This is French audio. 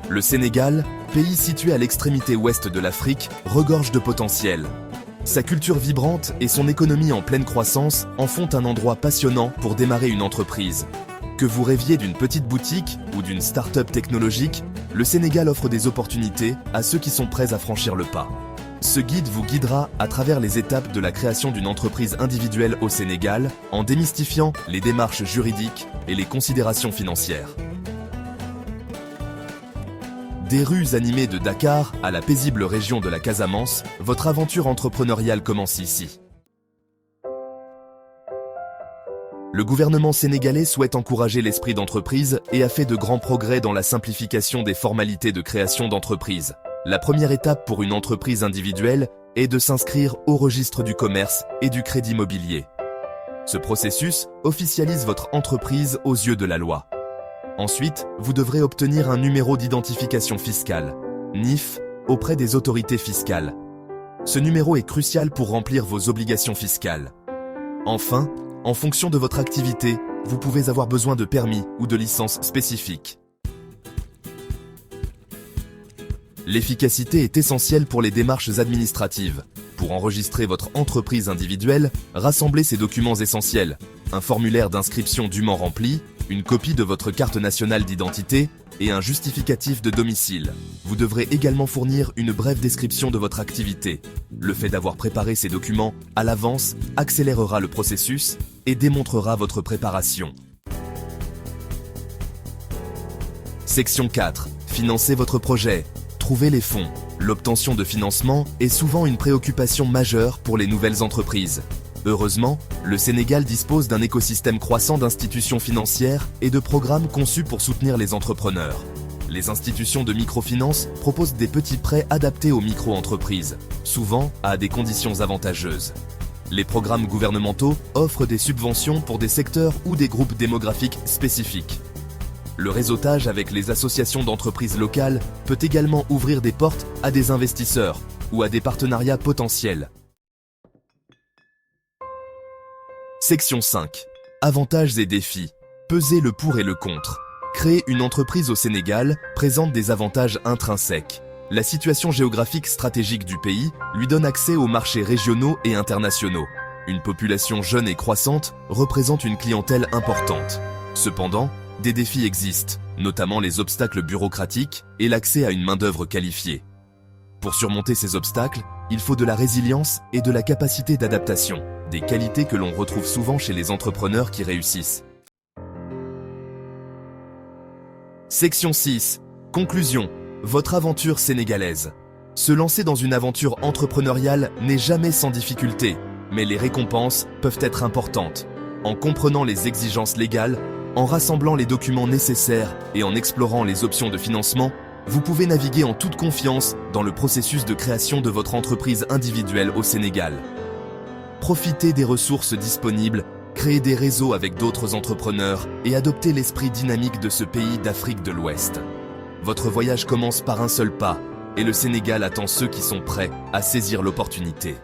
Le Sénégal, pays situé à l'extrémité ouest de l'Afrique, regorge de potentiel. Sa culture vibrante et son économie en pleine croissance en font un endroit passionnant pour démarrer une entreprise. Que vous rêviez d'une petite boutique ou d'une start-up technologique, le Sénégal offre des opportunités à ceux qui sont prêts à franchir le pas. Ce guide vous guidera à travers les étapes de la création d'une entreprise individuelle au Sénégal en démystifiant les démarches juridiques et les considérations financières. Des rues animées de Dakar à la paisible région de la Casamance, votre aventure entrepreneuriale commence ici. Le gouvernement sénégalais souhaite encourager l'esprit d'entreprise et a fait de grands progrès dans la simplification des formalités de création d'entreprise. La première étape pour une entreprise individuelle est de s'inscrire au registre du commerce et du crédit immobilier. Ce processus officialise votre entreprise aux yeux de la loi. Ensuite, vous devrez obtenir un numéro d'identification fiscale, NIF, auprès des autorités fiscales. Ce numéro est crucial pour remplir vos obligations fiscales. Enfin, en fonction de votre activité, vous pouvez avoir besoin de permis ou de licences spécifiques. L'efficacité est essentielle pour les démarches administratives. Pour enregistrer votre entreprise individuelle, rassemblez ces documents essentiels. Un formulaire d'inscription dûment rempli, une copie de votre carte nationale d'identité et un justificatif de domicile. Vous devrez également fournir une brève description de votre activité. Le fait d'avoir préparé ces documents à l'avance accélérera le processus et démontrera votre préparation. Section 4. Financez votre projet. Trouvez les fonds. L'obtention de financement est souvent une préoccupation majeure pour les nouvelles entreprises. Heureusement, le Sénégal dispose d'un écosystème croissant d'institutions financières et de programmes conçus pour soutenir les entrepreneurs. Les institutions de microfinance proposent des petits prêts adaptés aux micro-entreprises, souvent à des conditions avantageuses. Les programmes gouvernementaux offrent des subventions pour des secteurs ou des groupes démographiques spécifiques. Le réseautage avec les associations d'entreprises locales peut également ouvrir des portes à des investisseurs ou à des partenariats potentiels. Section 5. Avantages et défis. Pesez le pour et le contre. Créer une entreprise au Sénégal présente des avantages intrinsèques. La situation géographique stratégique du pays lui donne accès aux marchés régionaux et internationaux. Une population jeune et croissante représente une clientèle importante. Cependant, des défis existent, notamment les obstacles bureaucratiques et l'accès à une main-d'œuvre qualifiée. Pour surmonter ces obstacles, il faut de la résilience et de la capacité d'adaptation, des qualités que l'on retrouve souvent chez les entrepreneurs qui réussissent. Section 6. Conclusion. Votre aventure sénégalaise. Se lancer dans une aventure entrepreneuriale n'est jamais sans difficulté, mais les récompenses peuvent être importantes. En comprenant les exigences légales, en rassemblant les documents nécessaires et en explorant les options de financement, vous pouvez naviguer en toute confiance dans le processus de création de votre entreprise individuelle au Sénégal. Profitez des ressources disponibles, créez des réseaux avec d'autres entrepreneurs et adoptez l'esprit dynamique de ce pays d'Afrique de l'Ouest. Votre voyage commence par un seul pas et le Sénégal attend ceux qui sont prêts à saisir l'opportunité.